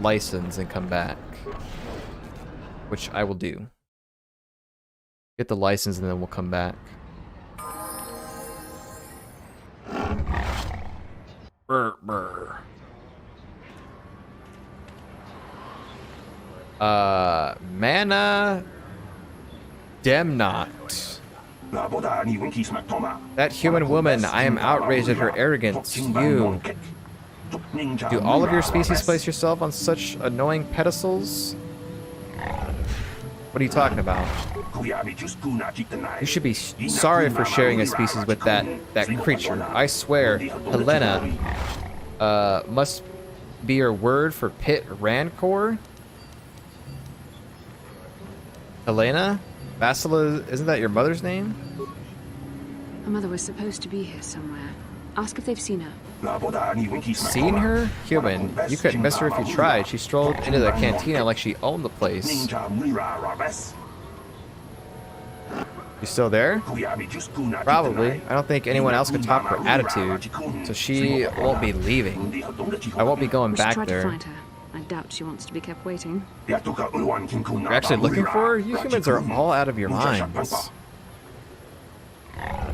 license and come back. Which I will do. Get the license and then we'll come back. Brr, brr. Mana Demnot. That human woman, I am outraged at her arrogance. You. Do all of your species place yourself on such annoying pedestals? What are you talking about? You should be sorry for sharing a species with that creature. I swear, Helena must be your word for pit rancor? Helena? Vasila, isn't that your mother's name? Her mother was supposed to be here somewhere. Ask if they've seen her. Seen her? Human. You couldn't miss her if you tried. She strolled into the cantina like she owned the place. You still there? Probably. I don't think anyone else could top her attitude, so she won't be leaving. I won't be going back there. Find her. I doubt she wants to be kept waiting. You're actually looking for her? You humans are all out of your minds.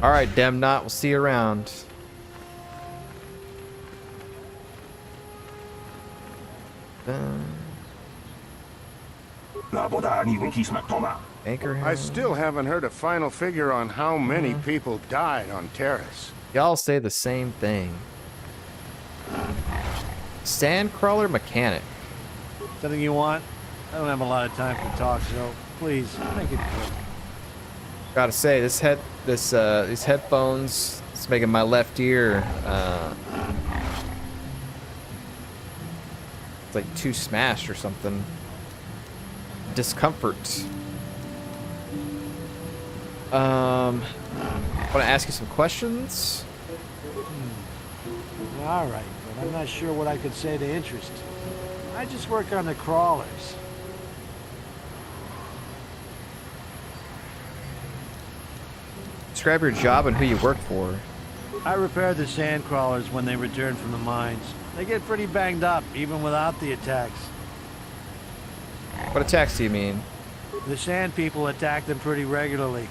Alright, Demnot, we'll see you around. Anchorhead. I still haven't heard a final figure on how many people died on Terrace. Y'all say the same thing. Sandcrawler mechanic. Something you want? I don't have a lot of time for talk, so please make it quick. Gotta say, these headphones, it's making my left ear it's like too smashed or something. Discomfort. Want to ask you some questions? All right, but I'm not sure what I could say to interest you. I just work on the crawlers. Describe your job and who you work for. I repair the sand crawlers when they return from the mines. They get pretty banged up, even without the attacks. What attacks do you mean? The sand people attack them pretty regularly.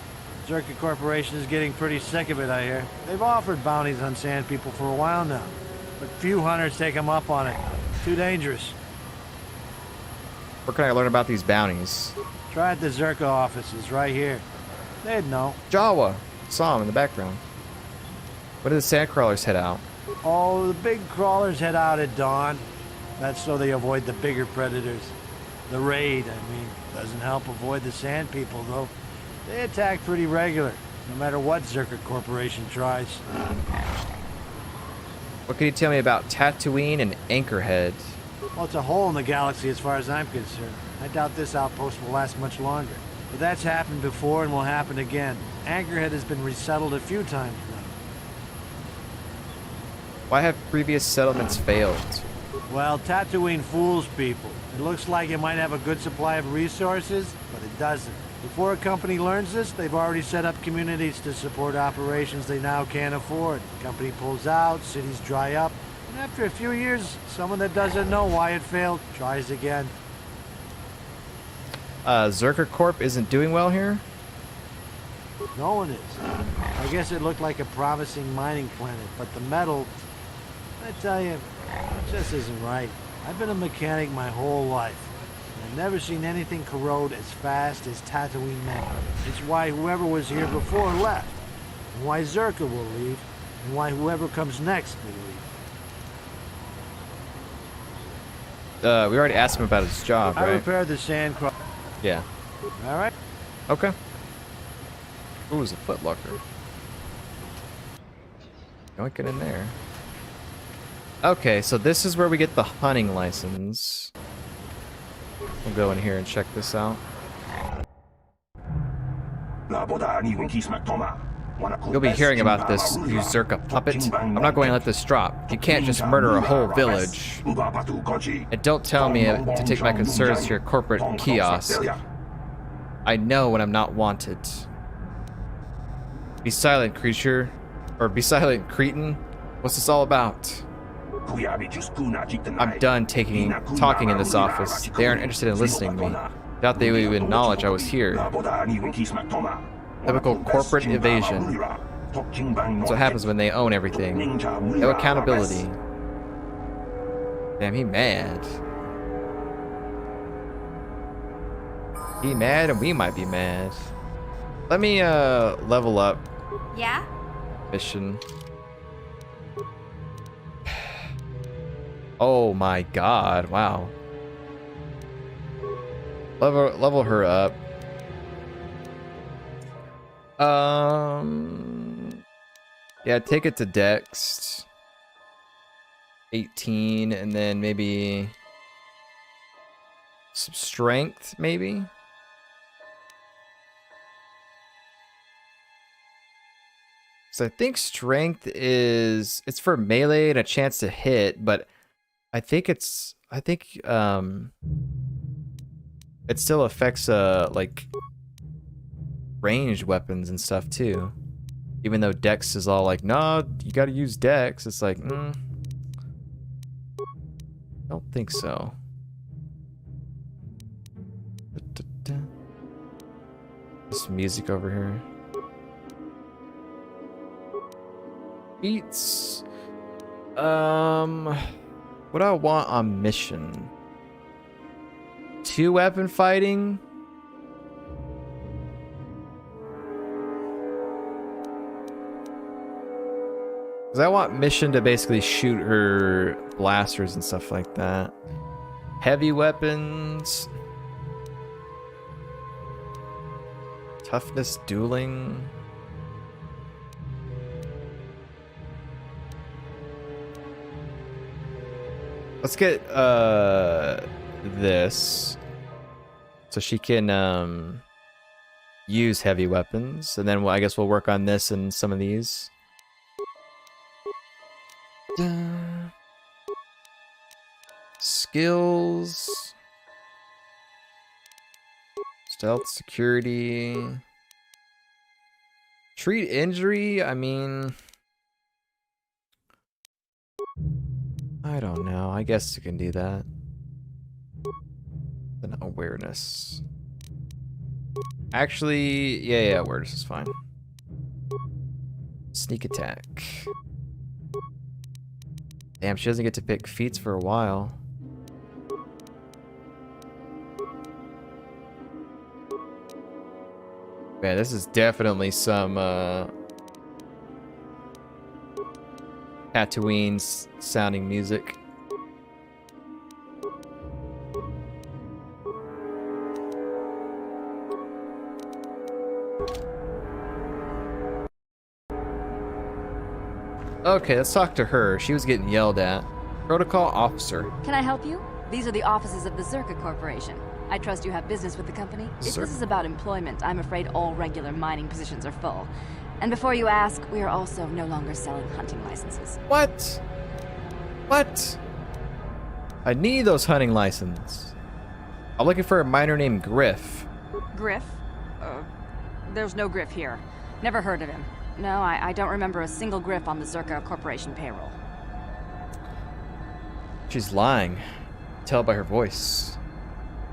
Czerka Corporation is getting pretty sick of it, I hear. They've offered bounties on sand people for a while now, but few hunters take them up on it. Too dangerous. Where can I learn about these bounties? Try at the Czerka offices right here. They'd know. Jawa. Saw him in the background. When do the sandcrawlers head out? Oh, the big crawlers head out at dawn. That's so they avoid the bigger predators. The raid, I mean, doesn't help avoid the sand people, though. They attack pretty regular, no matter what Czerka Corporation tries. What can you tell me about Tatooine and Anchorhead? Well, it's a hole in the galaxy as far as I'm concerned. I doubt this outpost will last much longer. But that's happened before and will happen again. Anchorhead has been resettled a few times now. Why have previous settlements failed? Well, Tatooine fools people. It looks like it might have a good supply of resources, but it doesn't. Before a company learns this, they've already set up communities to support operations they now can't afford. The company pulls out, cities dry up, and after a few years, someone that doesn't know why it failed tries again. Czerka Corp isn't doing well here? No one is. I guess it looked like a promising mining planet, but the metal, I tell you, it just isn't right. I've been a mechanic my whole life. I've never seen anything corrode as fast as Tatooine metal. It's why whoever was here before left, and why Czerka will leave, and why whoever comes next will leave. We already asked him about his job, right? I repair the sand crawl. Yeah. All right. Okay. Ooh, it's a footlocker. Don't get in there. Okay, so this is where we get the hunting license. We'll go in here and check this out. You'll be hearing about this, you Czerka puppet. I'm not going to let this drop. You can't just murder a whole village. And don't tell me to take my concerns to your corporate kiosk. I know when I'm not wanted. Be silent, creature. Or be silent, cretin. What's this all about? I'm done talking in this office. They aren't interested in listening to me. Doubt they would even acknowledge I was here. Typical corporate evasion. That's what happens when they own everything. No accountability. Damn, he mad. He mad and we might be mad. Let me level up. Yeah? Mission. Oh my god, wow. Level her up. Yeah, take it to Dex. 18, and then maybe some strength, maybe? So I think strength is, it's for melee and a chance to hit, but I think it still affects like ranged weapons and stuff too. Even though Dex is all like, nah, you gotta use Dex. It's like, don't think so. This music over here. Beats. What do I want on mission? 2 weapon fighting? Because I want mission to basically shoot her blasters and stuff like that. Heavy weapons. Toughness dueling. Let's get this so she can use heavy weapons, and then I guess we'll work on this and some of these. Skills, stealth, security, treat injury. I mean, I don't know. I guess you can do that. Then awareness. Actually, yeah, awareness is fine. Sneak attack. Damn, she doesn't get to pick feats for a while. Man, this is definitely some Tatooine sounding music. Okay, let's talk to her. She was getting yelled at. Protocol officer. Can I help you? These are the offices of the Czerka Corporation. I trust you have business with the company. If this is about employment, I'm afraid all regular mining positions are full. And before you ask, we are also no longer selling hunting licenses. What? What? I need those hunting licenses. I'm looking for a miner named Griff. Griff? There's no Griff here. Never heard of him. No, I don't remember a single Griff on the Czerka Corporation payroll. She's lying. Tell by her voice.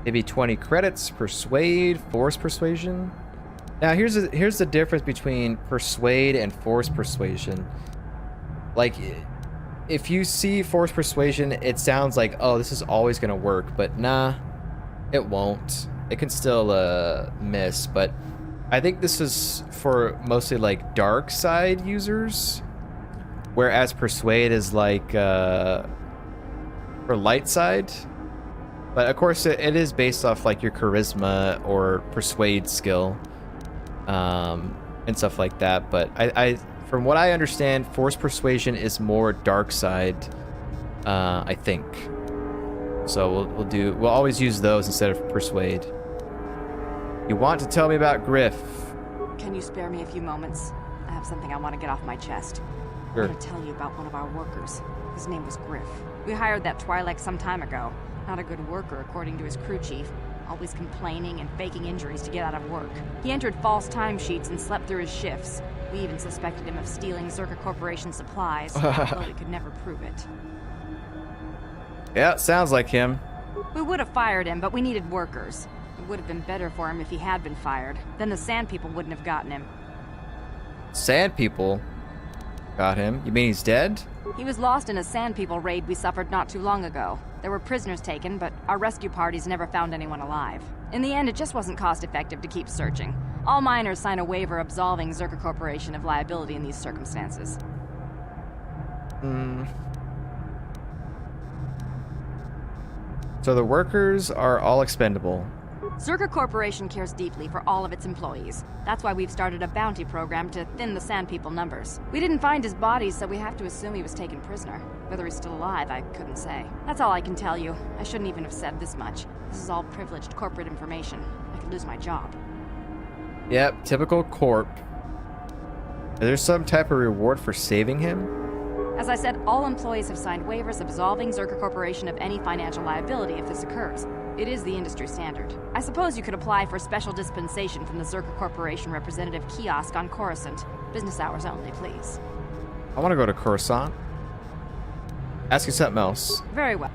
Maybe 20 credits, persuade, force persuasion. Now here's the difference between persuade and force persuasion. Like, if you see force persuasion, it sounds like, oh, this is always gonna work, but nah, it won't. It can still miss, but I think this is for mostly like dark side users, whereas persuade is like for light side. But of course it is based off like your charisma or persuade skill and stuff like that. But I from what I understand, force persuasion is more dark side, I think. So we'll always use those instead of persuade. You want to tell me about Griff? Can you spare me a few moments? I have something I want to get off my chest. Sure. I want to tell you about one of our workers. His name was Griff. We hired that Twi'lek some time ago. Not a good worker, according to his crew chief. Always complaining and faking injuries to get out of work. He entered false timesheets and slept through his shifts. We even suspected him of stealing Czerka Corporation supplies, although we could never prove it. Yeah, sounds like him. We would have fired him, but we needed workers. It would have been better for him if he had been fired. Then the Sand People wouldn't have gotten him. Sand People got him? You mean he's dead? He was lost in a Sand People raid we suffered not too long ago. There were prisoners taken, but our rescue parties never found anyone alive. In the end, it just wasn't cost-effective to keep searching. All miners sign a waiver absolving Czerka Corporation of liability in these circumstances. So the workers are all expendable. Czerka Corporation cares deeply for all of its employees. That's why we've started a bounty program to thin the Sand People numbers. We didn't find his body, so we have to assume he was taken prisoner. Whether he's still alive, I couldn't say. That's all I can tell you. I shouldn't even have said this much. This is all privileged corporate information. I could lose my job. Yep, typical corp. Is there some type of reward for saving him? As I said, all employees have signed waivers absolving Czerka Corporation of any financial liability if this occurs. It is the industry standard. I suppose you could apply for special dispensation from the Czerka Corporation representative kiosk on Coruscant. Business hours only, please. I want to go to Coruscant. Ask you something else. Very well.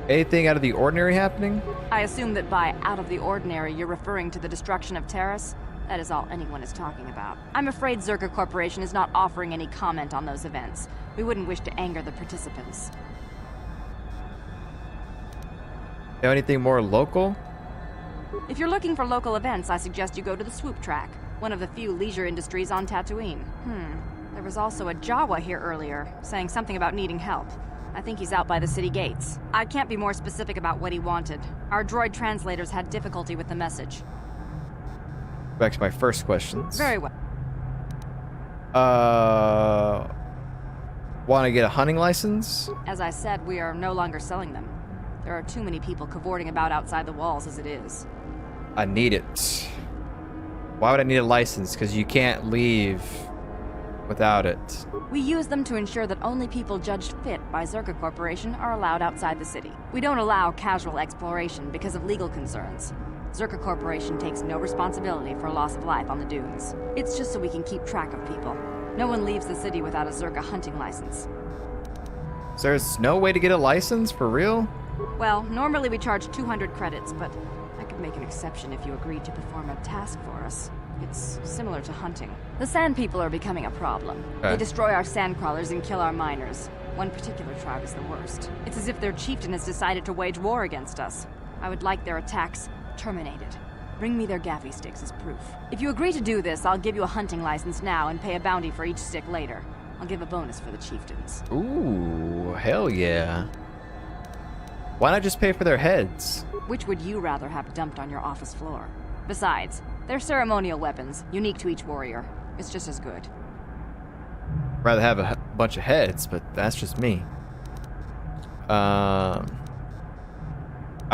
Anything out of the ordinary happening? I assume that by out of the ordinary, you're referring to the destruction of Terrace? That is all anyone is talking about. I'm afraid Czerka Corporation is not offering any comment on those events. We wouldn't wish to anger the participants. Know anything more local? If you're looking for local events, I suggest you go to the Swoop Track, one of the few leisure industries on Tatooine. There was also a Jawa here earlier, saying something about needing help. I think he's out by the city gates. I can't be more specific about what he wanted. Our droid translators had difficulty with the message. Back to my first questions. Very well. Want to get a hunting license? As I said, we are no longer selling them. There are too many people cavorting about outside the walls as it is. I need it. Why would I need a license? Because you can't leave without it. We use them to ensure that only people judged fit by Czerka Corporation are allowed outside the city. We don't allow casual exploration because of legal concerns. Czerka Corporation takes no responsibility for loss of life on the dunes. It's just so we can keep track of people. No one leaves the city without a Czerka hunting license. So there's no way to get a license, for real? Well, normally we charge 200 credits, but I could make an exception if you agreed to perform a task for us. It's similar to hunting. The Sand People are becoming a problem. Okay. They destroy our sand crawlers and kill our miners. One particular tribe is the worst. It's as if their chieftain has decided to wage war against us. I would like their attacks terminated. Bring me their gaffy sticks as proof. If you agree to do this, I'll give you a hunting license now and pay a bounty for each stick later. I'll give a bonus for the chieftains. Ooh, hell yeah. Why not just pay for their heads? Which would you rather have dumped on your office floor? Besides, they're ceremonial weapons, unique to each warrior. It's just as good. Rather have a bunch of heads, but that's just me. I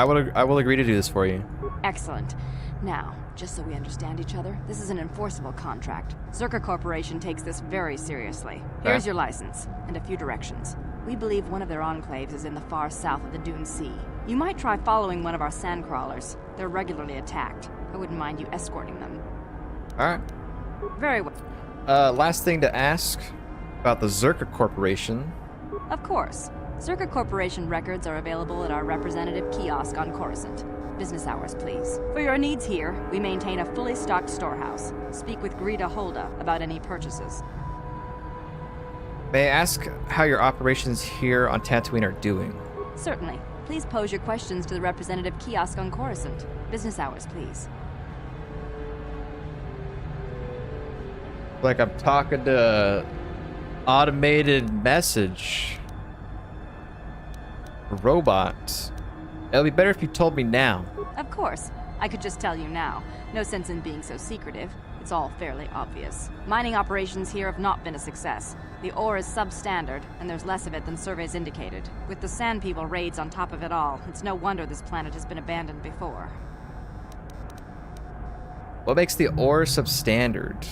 will agree to do this for you. Excellent. Now, just so we understand each other, this is an enforceable contract. Czerka Corporation takes this very seriously. Here's your license, and a few directions. We believe one of their enclaves is in the far south of the Dune Sea. You might try following one of our sand crawlers. They're regularly attacked. I wouldn't mind you escorting them. Alright. Very well. Last thing to ask about the Czerka Corporation. Of course. Czerka Corporation records are available at our representative kiosk on Coruscant. Business hours, please. For your needs here, we maintain a fully stocked storehouse. Speak with Greta Holda about any purchases. May I ask how your operations here on Tatooine are doing? Certainly. Please pose your questions to the representative kiosk on Coruscant. Business hours, please. Like I'm talking to automated message. Robot. It'll be better if you told me now. Of course. I could just tell you now. No sense in being so secretive. It's all fairly obvious. Mining operations here have not been a success. The ore is substandard, and there's less of it than surveys indicated. With the Sand People raids on top of it all, it's no wonder this planet has been abandoned before. What makes the ore substandard?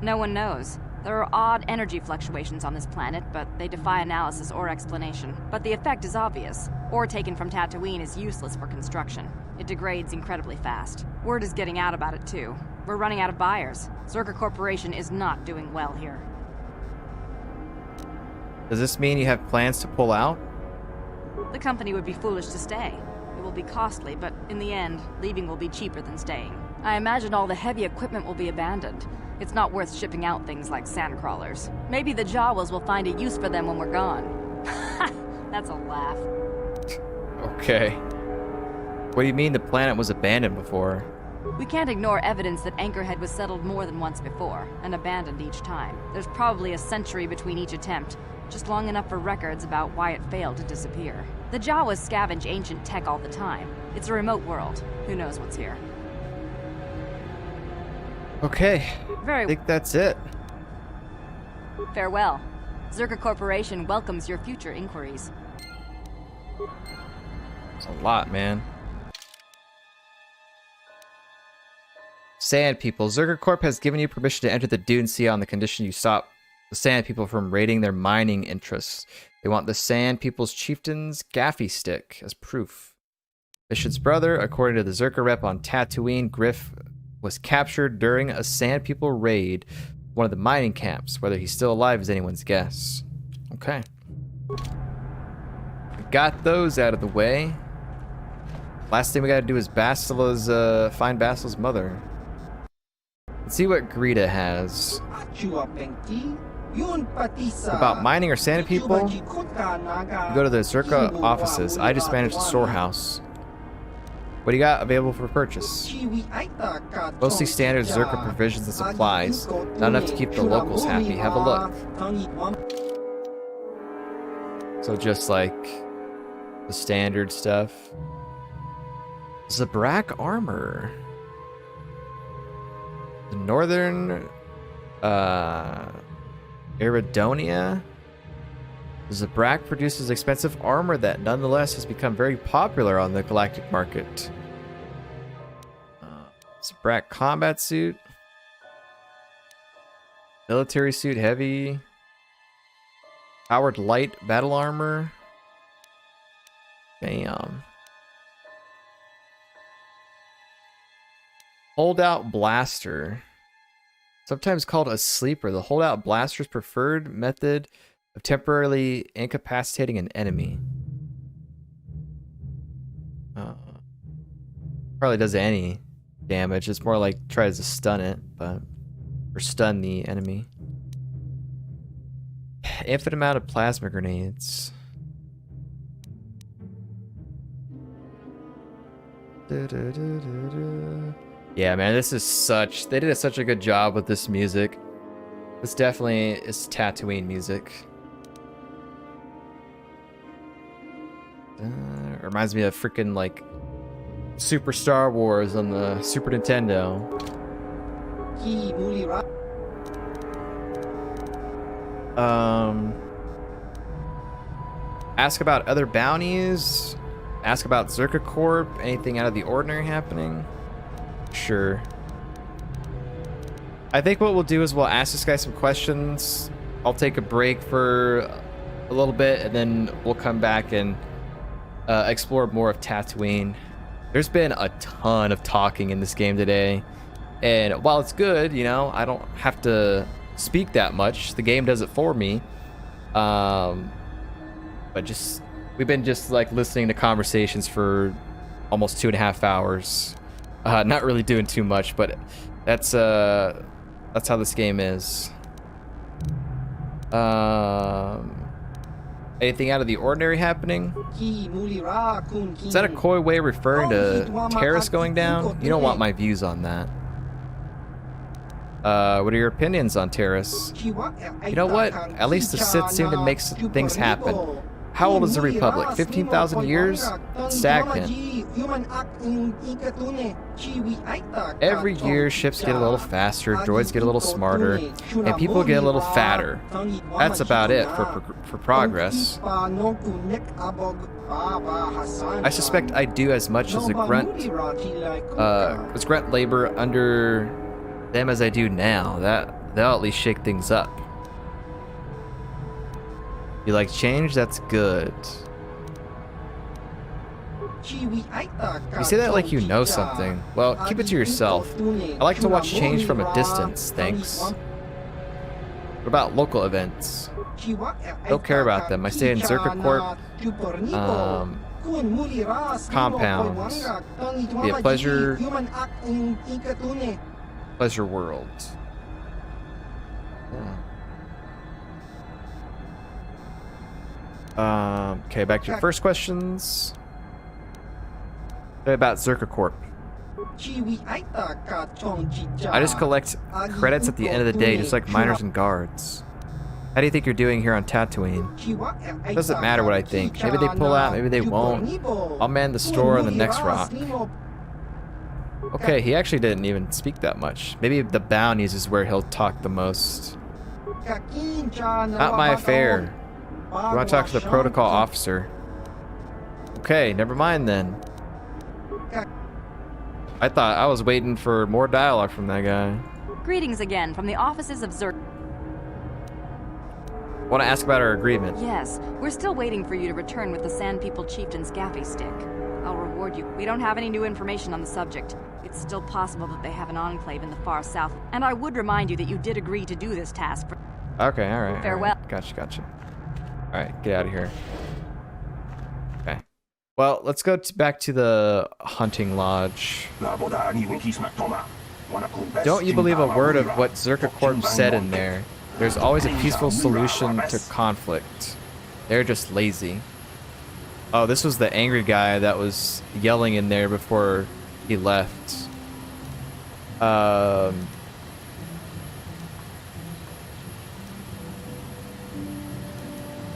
No one knows. There are odd energy fluctuations on this planet, but they defy analysis or explanation. But the effect is obvious. Ore taken from Tatooine is useless for construction. It degrades incredibly fast. Word is getting out about it, too. We're running out of buyers. Czerka Corporation is not doing well here. Does this mean you have plans to pull out? The company would be foolish to stay. It will be costly, but in the end, leaving will be cheaper than staying. I imagine all the heavy equipment will be abandoned. It's not worth shipping out things like sandcrawlers. Maybe the Jawas will find a use for them when we're gone. That's a laugh. Okay. What do you mean the planet was abandoned before? We can't ignore evidence that Anchorhead was settled more than once before, and abandoned each time. There's probably a century between each attempt, just long enough for records about why it failed to disappear. The Jawas scavenge ancient tech all the time. It's a remote world. Who knows what's here? Okay. I think that's it. Farewell. Czerka Corporation welcomes your future inquiries. It's a lot, man. Sand People. Czerka Corp has given you permission to enter the Dune Sea on the condition you stop the Sand People from raiding their mining interests. They want the Sand People's chieftain's gaffy stick as proof. Bishop's brother, according to the Czerka rep on Tatooine, Griff was captured during a Sand People raid, one of the mining camps. Whether he's still alive is anyone's guess. Okay. Got those out of the way. Last thing we gotta do is find Basila's mother. Let's see what Greta has. About mining or Sand People? You go to the Czerka offices. I just manage the Storehouse. What do you got available for purchase? Mostly standard Czerka provisions and supplies. Not enough to keep the locals happy. Have a look. So just like the standard stuff. Zabrak armor. The northern Iridonia. Zabrak produces expensive armor that nonetheless has become very popular on the galactic market. Zabrak combat suit. Military suit heavy. Powered light battle armor. Damn. Holdout blaster. Sometimes called a sleeper, the holdout blaster's preferred method of temporarily incapacitating an enemy. Probably does any damage. It's more like tries to stun it, or stun the enemy. Infinite amount of plasma grenades. Yeah, man, this is they did such a good job with this music. This definitely is Tatooine music. Reminds me of freaking like Super Star Wars on the Super Nintendo. Ask about other bounties. Ask about Czerka Corp. Anything out of the ordinary happening? Sure. I think what we'll do is we'll ask this guy some questions. I'll take a break for a little bit, and then we'll come back and explore more of Tatooine. There's been a ton of talking in this game today, and while it's good, you know, I don't have to speak that much. The game does it for me. But we've been just like listening to conversations for almost 2.5 hours. Not really doing too much, but that's how this game is. Anything out of the ordinary happening? Is that a coy way of referring to terrorists going down? You don't want my views on that. What are your opinions on terrorists? You know what? At least the Sith seem to make things happen. How old is the Republic? 15,000 years? Stagnant. Every year, ships get a little faster, droids get a little smarter, and people get a little fatter. That's about it for progress. I suspect I do as much as grunt labor under them as I do now. That'll at least shake things up. You like change? That's good. You say that like you know something. Well, keep it to yourself. I like to watch change from a distance, thanks. What about local events? Don't care about them. I stay in Czerka Corp compound. Be a pleasure world. Okay, back to your first questions. About Czerka Corp. I just collect credits at the end of the day, just like miners and guards. How do you think you're doing here on Tatooine? It doesn't matter what I think. Maybe they pull out, maybe they won't. I'll man the store on the next rock. Okay, he actually didn't even speak that much. Maybe the bounties is where he'll talk the most. Not my affair. You want to talk to the protocol officer? Okay, never mind then. I thought I was waiting for more dialogue from that guy. Greetings again from the offices of Czerka. Want to ask about our agreement? Yes, we're still waiting for you to return with the Sand People Chieftain's gaffy stick. I'll reward you. We don't have any new information on the subject. It's still possible that they have an enclave in the far south, and I would remind you that you did agree to do this task for... Okay, alright. Farewell. All right. Gotcha. Alright, get out of here. Okay. Well, let's go back to the hunting lodge. Don't you believe a word of what Czerka Corp said in there? There's always a peaceful solution to conflict. They're just lazy. Oh, this was the angry guy that was yelling in there before he left.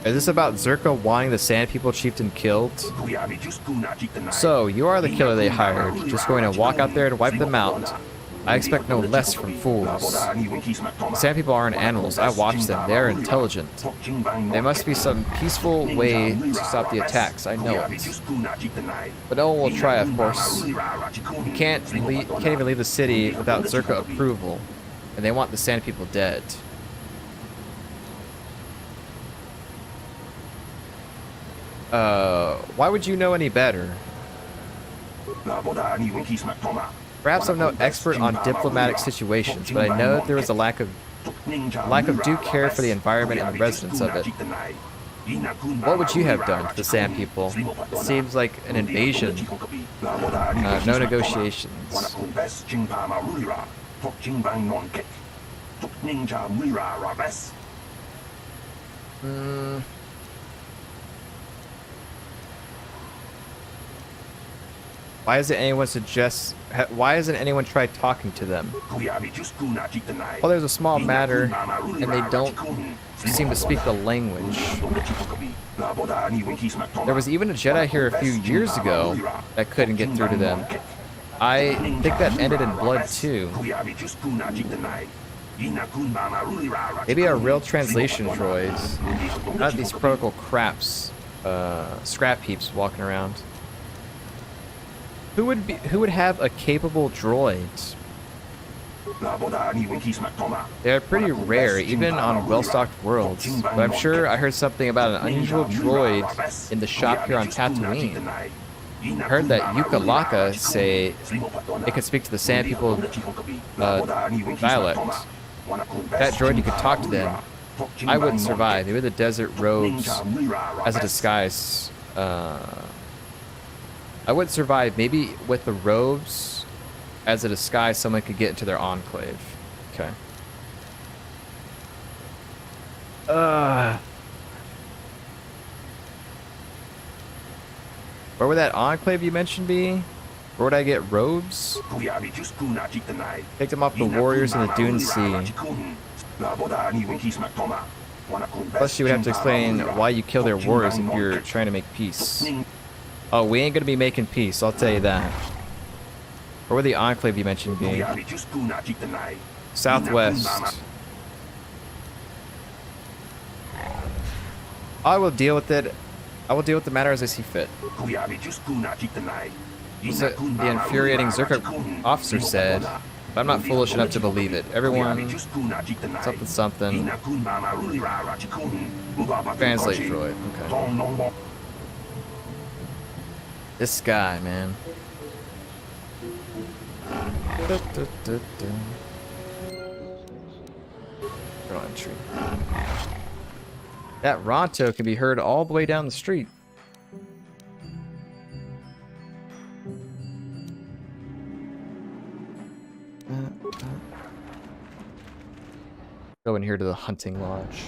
Is this about Czerka wanting the Sand People Chieftain killed? So, you are the killer they hired, just going to walk out there and wipe them out. I expect no less from fools. Sand people aren't animals. I watch them. They're intelligent. There must be some peaceful way to stop the attacks. I know it. But no one will try, of course. You can't even leave the city without Czerka approval. And they want the Sand people dead. Why would you know any better? Perhaps I'm no expert on diplomatic situations, but I know that there was a lack of due care for the environment and the residents of it. What would you have done to the Sand people? It seems like an invasion. No negotiations. Why hasn't anyone tried talking to them? Well, there's a small matter, and they don't seem to speak the language. There was even a Jedi here a few years ago that couldn't get through to them. I think that ended in blood, too. Maybe a real translation droids, not these protocol scrap heaps walking around. Who would have a capable droid? They're pretty rare, even on well-stocked worlds. But I'm sure I heard something about an unusual droid in the shop here on Tatooine. I heard that Yuka Laka say it could speak to the Sand people dialect. That droid, you could talk to them. I wouldn't survive. Maybe the desert robes as a disguise. I wouldn't survive. Maybe with the robes as a disguise, someone could get into their enclave. Okay. Where would that enclave you mentioned be? Where would I get robes? Take them off the warriors in the Dune Sea. Plus, you would have to explain why you kill their warriors if you're trying to make peace. Oh, we ain't gonna be making peace, I'll tell you that. Where would the enclave you mentioned be? Southwest. I will deal with it. I will deal with the matter as I see fit. The infuriating Czerka officer said, but I'm not foolish enough to believe it. Everyone, something. Translate droid. Okay. This guy, man. Journal entry. That Ronto can be heard all the way down the street. Go in here to the hunting lodge.